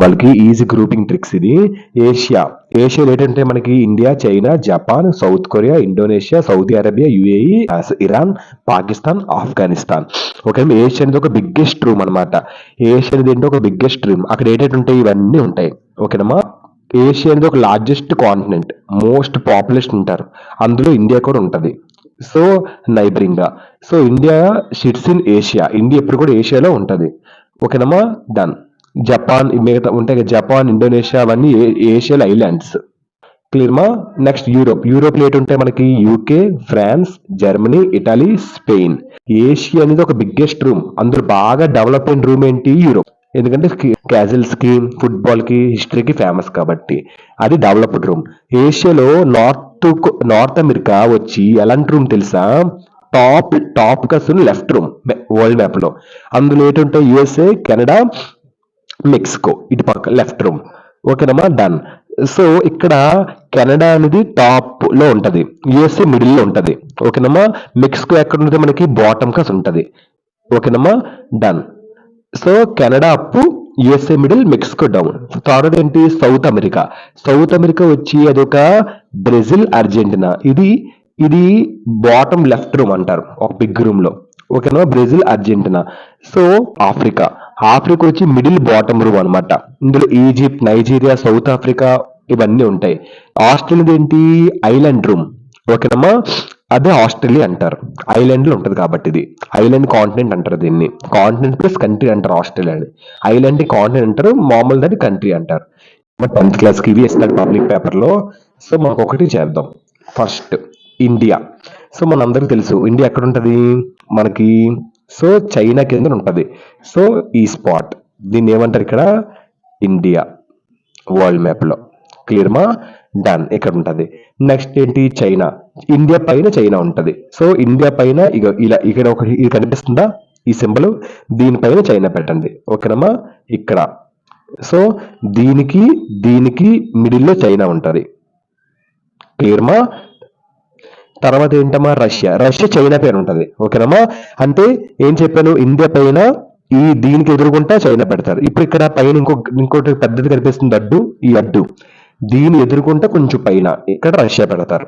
వాళ్ళకి easy grouping tricks ఇది. Asia ఏషియాలో ఏంటంటే మనకి India, China, Japan, south Korea, Indonesia, Saudi Arabia, UAE, Iran, Pakistan, Afghanistan. Okay, Asia అనేది ఒక బిగ్గెస్ట్ రూమ్ అనమాట. ఏషియా అనేది ఏంటో ఒక బిగ్గెస్ట్ రూమ్. అక్కడ ఏంటంటే ఉంటాయి, ఇవన్నీ ఉంటాయి. ఓకేనమ్మా. ఏషియా అనేది ఒక లార్జెస్ట్ కాంటినెంట్, మోస్ట్ పాపులేషన్ ఉంటారు, అందులో ఇండియా కూడా ఉంటది. సో నైబరింగ్ గా, so India sits in Asia, India ఎప్పుడు కూడా ఏషియాలో ఉంటది. ఓకేనమ్మా. డన్. జపాన్ మిగతా ఉంటాయి కదా, జపాన్, ఇండోనేషియా అవన్నీ ఏషియల్ ఐలాండ్స్. క్లియర్ మా. నెక్స్ట్ యూరోప్ లో ఏంటంటే మనకి UK, France, Germany, Italy, Spain. Asia అనేది ఒక బిగ్గెస్ట్ రూమ్, అందులో బాగా డెవలప్ అయిన రూమ్ ఏంటి, యూరోప్. ఎందుకంటే క్యాజల్స్ కి, ఫుట్బాల్ కి, హిస్టరీకి ఫేమస్ కాబట్టి అది డెవలప్డ్ రూమ్. ఏషియాలో నార్త్ అమెరికా వచ్చి ఎలాంటి రూమ్ తెలుసా, టాప్ కస్ లెఫ్ట్ రూమ్ వరల్డ్ మ్యాప్ లో. అందులో ఏంటంటే యుఎస్ఏ, కెనడా, మెక్సికో ఇటు పక్క లెఫ్ట్ రూమ్. ఓకేనమ్మా. డన్. సో ఇక్కడ కెనడా అనేది టాప్ లో ఉంటది, యుఎస్ఏ మిడిల్ లో ఉంటది. ఓకేనమ్మా. మెక్సికో ఎక్కడ ఉంటుంది, మనకి బాటమ్ కస్ ఉంటది. ఓకేనమ్మా. డన్. సో కెనడా అప్పు, USA middle, Mexico down. Third ఏంటి, సౌత్ అమెరికా. సౌత్ అమెరికా వచ్చి అదొక బ్రెజిల్, అర్జెంటీనా. ఇది ఇది బాటమ్ లెఫ్ట్ రూమ్ అంటారు, ఒక బిగ్ రూమ్ లో. ఓకేనా, Brazil, Argentina. So Africa. Africa వచ్చి మిడిల్ బాటమ్ రూమ్ అన్నమాట. ఇందులో ఈజిప్ట్, నైజీరియా, సౌత్ ఆఫ్రికా ఇవన్నీ ఉంటాయి. ఆస్ట్రేలియా ఏంటి, ఐలాండ్ రూమ్. ఓకేనమ్మా. అదే ఆస్ట్రేలియా అంటారు, ఐలాండ్ లో ఉంటది కాబట్టి. ఇది ఐలాండ్ కాంటినెంట్ అంటారు, దీన్ని కాంటినెంట్ ప్లస్ కంట్రీ అంటారు ఆస్ట్రేలియాని. ఐలాండ్ కాంటినెంట్ అంటారు, మామూలు దాన్ని కంట్రీ అంటారు. 10th క్లాస్ కి ఇవి ఇస్తారు పబ్లిక్ పేపర్ లో. సో మనకు ఒకటి చేద్దాం. First India. సో మనందరికి తెలుసు ఇండియా ఎక్కడ ఉంటది మనకి, సో చైనా కింద ఉంటది. సో ఈ స్పాట్ దీన్ని ఏమంటారు ఇక్కడ, ఇండియా వరల్డ్ మ్యాప్ లో. క్లియర్ మా. డన్. ఇక్కడ ఉంటది. నెక్స్ట్ ఏంటి, చైనా. ఇండియా పైన చైనా ఉంటది. సో ఇండియా పైన ఇక ఇలా ఇక్కడ ఒక ఇది కనిపిస్తుందా, ఈ సింబల్, దీనిపైన చైనా పెట్టండి. ఓకేనమ్మా. ఇక్కడ. సో దీనికి దీనికి మిడిల్ లో చైనా ఉంటది. క్లియర్ మా. తర్వాత ఏంటమ్మా, రష్యా. రష్యా చైనా పైన ఉంటది. ఓకేనమ్మా. అంటే ఏం చెప్పాను, ఇండియా పైన ఈ దీనికి ఎదురుగుంటా చైనా పెడతారు. ఇప్పుడు ఇక్కడ పైన ఇంకోటి పెద్దది కనిపిస్తుంది అడ్డు, ఈ అడ్డు దీని ఎదురుకుంటా కొంచెం పైన ఇక్కడ రష్యా పెడతారు.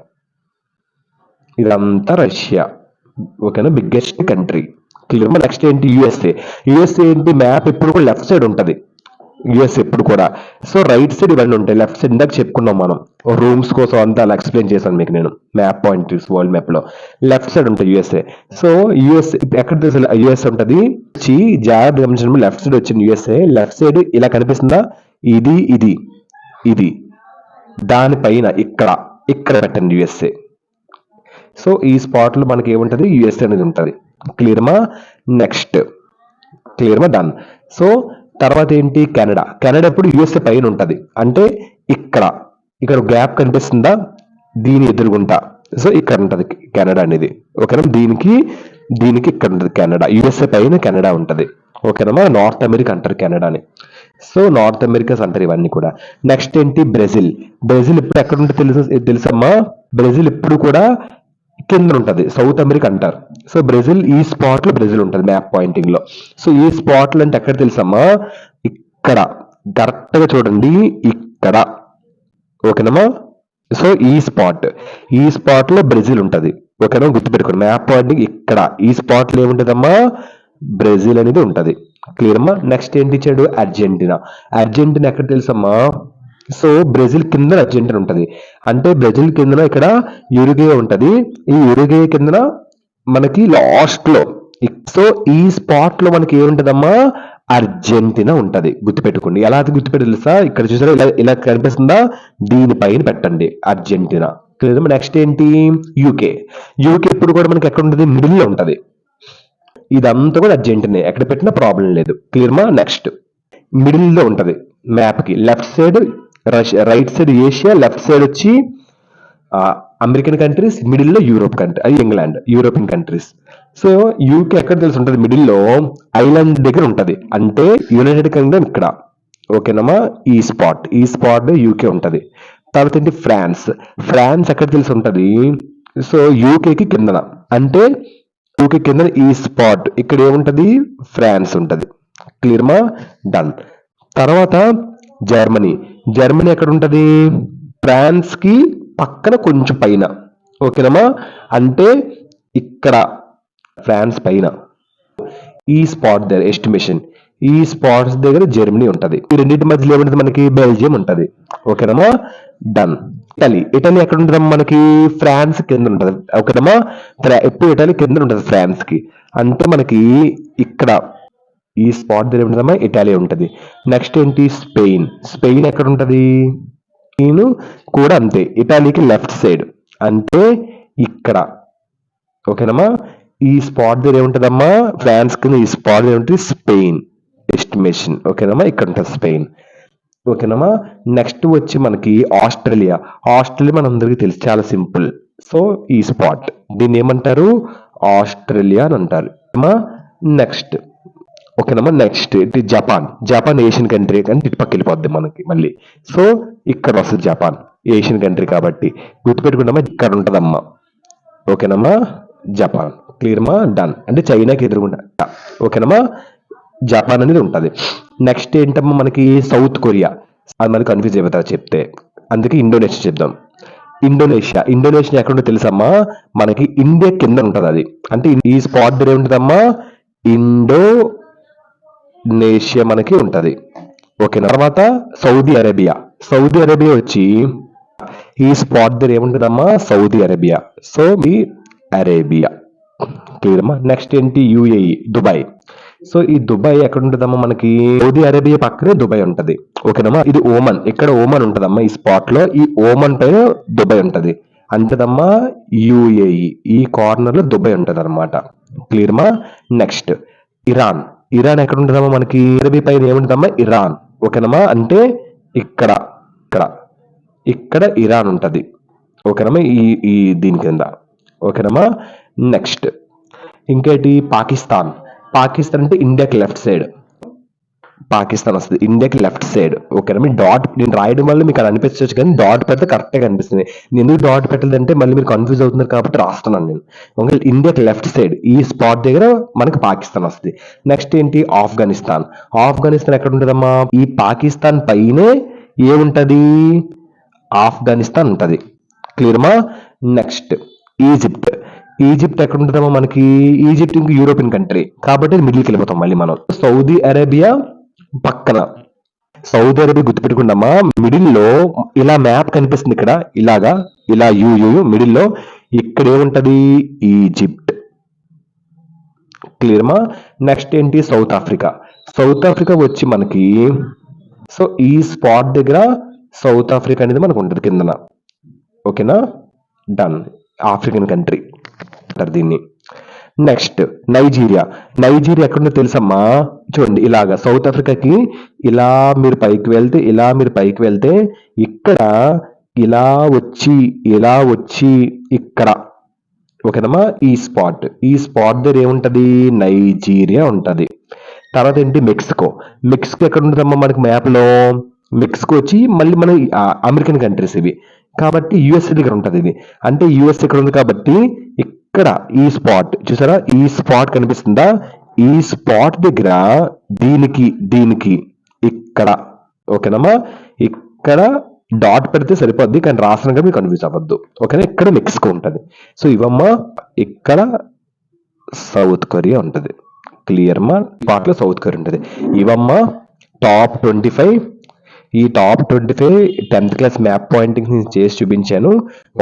ఇదంతా రష్యా. ఓకేనా, బిగ్గెస్ట్ కంట్రీ. క్లియర్. నెక్స్ట్ ఏంటి, యుఎస్ఏ. యుఎస్ఏ ఏంటి, మ్యాప్ ఎప్పుడు కూడా లెఫ్ట్ సైడ్ ఉంటది, యుఎస్ ఎప్పుడు కూడా. సో రైట్ సైడ్ ఇవన్నీ ఉంటాయి, లెఫ్ట్ సైడ్ ఇందాక చెప్పుకున్నాం మనం, రూమ్స్ కోసం అంతా అలా ఎక్స్ప్లెయిన్ చేశాను మీకు నేను. మ్యాప్ పాయింట్ వరల్డ్ మ్యాప్ లో లెఫ్ట్ సైడ్ ఉంటాయి యుఎస్ఏ. సో యుఎస్ ఎక్కడ తెలుసు, యుఎస్ ఉంటది వచ్చి జాగ్రత్త గమనించడం, లెఫ్ట్ సైడ్ వచ్చింది యుఎస్ఏ. లెఫ్ట్ సైడ్ ఇలా కనిపిస్తుందా, ఇది ఇది ఇది దానిపైన ఇక్కడ ఇక్కడ పెట్టండి యుఎస్ఏ. సో ఈ స్పాట్ లో మనకి ఏముంటది, యుఎస్ఏ అనేది ఉంటది. క్లియర్మా. నెక్స్ట్. క్లియర్మా. డన్. సో తర్వాత ఏంటి, కెనడా. కెనడా ఎప్పుడు యుఎస్ఏ పైన ఉంటది, అంటే ఇక్కడ ఇక్కడ గ్యాప్ కనిపిస్తుందా, దీని ఎదురుగుంటా. సో ఇక్కడ ఉంటది కెనడా అనేది. ఓకేనా, దీనికి దీనికి ఇక్కడ ఉంటది కెనడా, యుఎస్ఏ పైన కెనడా ఉంటది. ఓకేనమ్మా. నార్త్ అమెరికా అంటారు కెనడాని. సో నార్త్ అమెరికాస్ అంటారు ఇవన్నీ కూడా. నెక్స్ట్ ఏంటి, బ్రెజిల్. బ్రెజిల్ ఇప్పుడు ఎక్కడ ఉంటుంది తెలుసమ్మా, బ్రెజిల్ ఇప్పుడు కూడా కింద ఉంటది, సౌత్ అమెరికా అంటారు. సో బ్రెజిల్ ఈ స్పాట్ లో బ్రెజిల్ ఉంటది మ్యాప్ పాయింటింగ్ లో. సో ఈ స్పాట్ లో అంటే ఎక్కడ తెలుసమ్మా, ఇక్కడ కరెక్ట్ గా చూడండి, ఇక్కడ. ఓకేనమ్మా. సో ఈ స్పాట్ లో బ్రెజిల్ ఉంటది. ఓకేనా, గుర్తుపెట్టుకోండి, మ్యాప్ పాయింటింగ్ ఇక్కడ ఈ స్పాట్ లో ఏముంటదమ్మా, బ్రెజిల్ అనేది ఉంటది. క్లియర్ అమ్మా. నెక్స్ట్ ఏంటి ఇచ్చాడు, అర్జెంటీనా. అర్జెంటీనా ఎక్కడ తెలుసమ్మా, సో బ్రెజిల్ కింద అర్జెంటీనా ఉంటది, అంటే బ్రెజిల్ కిందన ఇక్కడ యురుగే ఉంటది, ఈ యురుగే కిందన మనకి లాస్ట్ లో. సో ఈ స్పాట్ లో మనకి ఏముంటదమ్మా, అర్జెంటీనా ఉంటది. గుర్తుపెట్టుకోండి. ఎలా అది గుర్తుపెట్టి తెలుసా, ఇక్కడ చూసారా ఇలా ఇలా కనిపిస్తుందా, దీనిపైన పెట్టండి అర్జెంటీనా. నెక్స్ట్ ఏంటి, యూకే. యూకే ఇప్పుడు కూడా మనకి ఎక్కడ ఉంటది, మిడిల్ లో ఉంటది. ఇదంతా కూడా అర్జెంటీనా, ఎక్కడ పెట్టినా ప్రాబ్లం లేదు. క్లియర్ మా. నెక్స్ట్ మిడిల్ లో ఉంటది మ్యాప్ కి, left side Russia, right side Asia, left side వచ్చి అమెరికన్ కంట్రీస్, మిడిల్ లో యూరోప్ కంట్రీ, అది England, European countries. So UK ఎక్కడ తెలిసి ఉంటది, మిడిల్ లో ఐలాండ్ దగ్గర ఉంటది, అంటే యునైటెడ్ కింగ్డమ్ ఇక్కడ. ఓకేనమ్మా. ఈ స్పాట్ యూకే ఉంటది. తర్వాత ఏంటి, ఫ్రాన్స్. ఫ్రాన్స్ ఎక్కడ తెలిసి ఉంటది, సో యూకేకి కిందన, అంటే యూకే కింద ఈ స్పాట్ ఇక్కడ ఏముంటది, ఫ్రాన్స్ ఉంటది. క్లియర్ మా. డన్. తర్వాత జర్మనీ. జర్మనీ ఎక్కడ ఉంటది? ఫ్రాన్స్ కి పక్కన కొంచెం పైన. ఓకేనమ్మా? అంటే ఇక్కడ ఫ్రాన్స్ పైన ఈ స్పాట్ దగ్గర ఎస్టిమేషన్, ఈ స్పాట్స్ దగ్గర జర్మనీ ఉంటది. ఈ రెండింటి మధ్యలో ఏముంటది మనకి? బెల్జియం ఉంటది. ఓకేనమ్మా? డన్. ఇటలీ. ఇటలీ ఎక్కడ ఉంటుందమ్మా మనకి? ఫ్రాన్స్ కింద ఉంటది. ఓకేనమ్మా? ఎప్పుడు ఇటలీ కింద ఉంటది ఫ్రాన్స్ కి. అంటే మనకి ఇక్కడ ఈ స్పాట్ దగ్గర ఉంటుందమ్మా ఇటాలీ ఉంటది. నెక్స్ట్ ఏంటి? స్పెయిన్. స్పెయిన్ ఎక్కడ ఉంటది? స్పెయిన్ కూడా అంతే, ఇటాలీకి లెఫ్ట్ సైడ్, అంటే ఇక్కడ. ఓకేనమ్మా? ఈ స్పాట్ దగ్గర ఏముంటదమ్మా? ఫ్రాన్స్ కింద ఈ స్పాట్ దగ్గర ఉంటుంది స్పెయిన్ ఎస్టిమేషన్. ఓకేనమ్మా? ఇక్కడ ఉంటుంది స్పెయిన్. ఓకేనమ్మా? నెక్స్ట్ వచ్చి మనకి ఆస్ట్రేలియా. ఆస్ట్రేలియా మనందరికీ తెలుసు, చాలా సింపుల్. సో ఈ స్పాట్ దీన్ని ఏమంటారు? ఆస్ట్రేలియా అని అంటారు. నెక్స్ట్ ఓకేనమ్మా? నెక్స్ట్ ఇది జపాన్. జపాన్ ఏషియన్ కంట్రీ కానీ ఇటుపక్క వెళ్ళిపోద్ది మనకి మళ్ళీ. సో ఇక్కడ వస్తుంది జపాన్, ఏషియన్ కంట్రీ కాబట్టి గుర్తుపెట్టుకుంటామా, ఇక్కడ ఉంటదమ్మా. ఓకేనమ్మా? జపాన్. క్లియర్మా? డన్. అంటే చైనాకి ఎదురుకుండా. ఓకేనమ్మా? జపాన్ అనేది ఉంటది. నెక్స్ట్ ఏంటమ్మా మనకి? South Korea. అది మనకి కన్ఫ్యూజ్ అయిపోతారు చెప్తే, అందుకే ఇండోనేషియా చెప్దాం. ఇండోనేషియా. ఇండోనేషియా ఎక్కడ ఉంటుందో తెలుసమ్మా? మనకి ఇండియా కింద ఉంటది అది. అంటే ఈ స్పాట్ దగ్గర ఏముంటదమ్మా? ఇండోనేషియా మనకి ఉంటది. ఓకేనా? తర్వాత సౌదీ అరేబియా. సౌదీ అరేబియా వచ్చి ఈ స్పాట్ దగ్గర ఏముంటదమ్మా? Saudi Arabia. సో ఈ అరేబియా. క్లియర్మా? నెక్స్ట్ ఏంటి? UAE, Dubai. సో ఈ దుబాయ్ ఎక్కడ ఉంటుందమ్మా మనకి? సౌదీ అరేబియా పక్కనే దుబాయ్ ఉంటది. ఓకేనమ్మా? ఇది ఓమన్. ఇక్కడ ఓమన్ ఉంటదమ్మా ఈ స్పాట్ లో. ఈ ఓమన్ పైన దుబాయ్ ఉంటది. అంటదమ్మా యుఏఈ. ఈ కార్నర్ లో దుబాయ్ ఉంటది అనమాట. క్లియర్మా? Next Iran. ఇరాన్ ఎక్కడ ఉంటుందమ్మా మనకి? అరేబియా పైన ఏముంటుందమ్మా? ఇరాన్. ఓకేనమ్మా? అంటే ఇక్కడ ఇక్కడ ఇక్కడ ఇరాన్ ఉంటది. ఓకేనమ్మా? ఈ ఈ దీని కింద. ఓకేనమ్మా? నెక్స్ట్ ఇంకేంటి? పాకిస్తాన్. పాకిస్తాన్ అంటే ఇండియాకి లెఫ్ట్ సైడ్. పాకిస్తాన్ వస్తుంది ఇండియాకి లెఫ్ట్ సైడ్. ఓకేనా? మీ డాట్ నేను రాయడం వల్ల మీకు అది అనిపించవచ్చు, కానీ డాట్ పెడితే కరెక్ట్గా కనిపిస్తుంది. నేను ఎందుకు డాట్ పెట్టలేదంటే మళ్ళీ మీరు కన్ఫ్యూజ్ అవుతున్నారు కాబట్టి రాస్తున్నాను నేను. ఓకే, ఇండియాకి లెఫ్ట్ సైడ్ ఈ స్పాట్ దగ్గర మనకి పాకిస్తాన్ వస్తుంది. నెక్స్ట్ ఏంటి? ఆఫ్ఘనిస్తాన్. ఆఫ్ఘనిస్తాన్ ఎక్కడ ఉంటుందమ్మా? ఈ పాకిస్తాన్ పైనే ఏముంటది? ఆఫ్ఘనిస్తాన్ ఉంటది. క్లియర్మా? Next Egypt. ఈజిప్ట్ ఎక్కడ ఉంటుందమ్మా మనకి? ఈజిప్ట్ ఇంక యూరోపియన్ కంట్రీ కాబట్టి మిడిల్కి వెళ్ళిపోతాం మళ్ళీ మనం. సౌదీ అరేబియా పక్కన. సౌదీ అరేబియా గుర్తుపెట్టుకుంటామా? మిడిల్ లో ఇలా మ్యాప్ కనిపిస్తుంది ఇక్కడ, ఇలాగా ఇలా మిడిల్ లో. ఇక్కడ ఏముంటది? ఈజిప్ట్. క్లియర్మా? నెక్స్ట్ ఏంటి? South Africa. సౌత్ ఆఫ్రికా వచ్చి మనకి సో ఈ స్పాట్ దగ్గర సౌత్ ఆఫ్రికా అనేది మనకు ఉంటుంది కిందన. ఓకేనా? డన్. ఆఫ్రికన్ కంట్రీ అంటారు దీన్ని. Next Nigeria. నైజీరియా ఎక్కడుందో తెలుసమ్మా? చూడండి ఇలాగా సౌత్ ఆఫ్రికాకి ఇలా మీరు పైకి వెళ్తే, ఇలా మీరు పైకి వెళ్తే ఇక్కడ ఇలా వచ్చి ఇక్కడ. ఓకేనమ్మా? ఈ స్పాట్ దగ్గర ఏముంటది? నైజీరియా ఉంటది. తర్వాత ఏంటి? మెక్సికో. మెక్సికో ఎక్కడ ఉంటుందమ్మా మనకి మ్యాప్ లో? మెక్సికో వచ్చి మళ్ళీ మన అమెరికన్ కంట్రీస్ ఇవి కాబట్టి యుఎస్ఏ దగ్గర ఉంటది ఇది. అంటే యుఎస్ ఇక్కడ ఉంది కాబట్టి ఇక్కడ ఈ స్పాట్ చూసారా? ఈ స్పాట్ కనిపిస్తుందా? ఈ స్పాట్ దగ్గర దీనికి ఇక్కడ. ఓకేనమ్మా? ఇక్కడ డాట్ పెడితే సరిపోద్ది, కానీ రాసిన మీకు కన్ఫ్యూజ్ అవ్వద్దు. ఓకేనా? ఇక్కడ మెక్సికో ఉంటది. సో ఇవమ్మా ఇక్కడ సౌత్ కొరియా ఉంటది. క్లియర్మా? స్పాట్ లో సౌత్ కొరియా ఉంటది. ఇవమ్మా టాప్ 25. ఈ top 25 10th class map pointing నేను చేసి చూపించాను.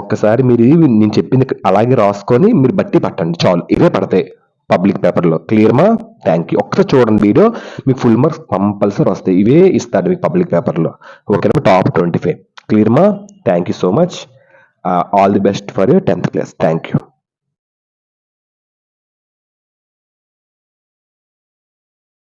ఒక్కసారి మీరు నేను చెప్పింది అలాగే రాసుకొని మీరు బట్టి పట్టండి చాలు. ఇవే పడతాయి పబ్లిక్ పేపర్లో. క్లియర్మా? Thank you. ఒక్కసారి చూడండి వీడియో, మీకు ఫుల్ మార్క్స్ కంపల్సరీ వస్తాయి. ఇవే ఇస్తాడు మీకు పబ్లిక్ పేపర్లో. ఓకేనా? టాప్ 25. క్లియర్మా? Thank you so much. All the best for your 10th class. Thank you.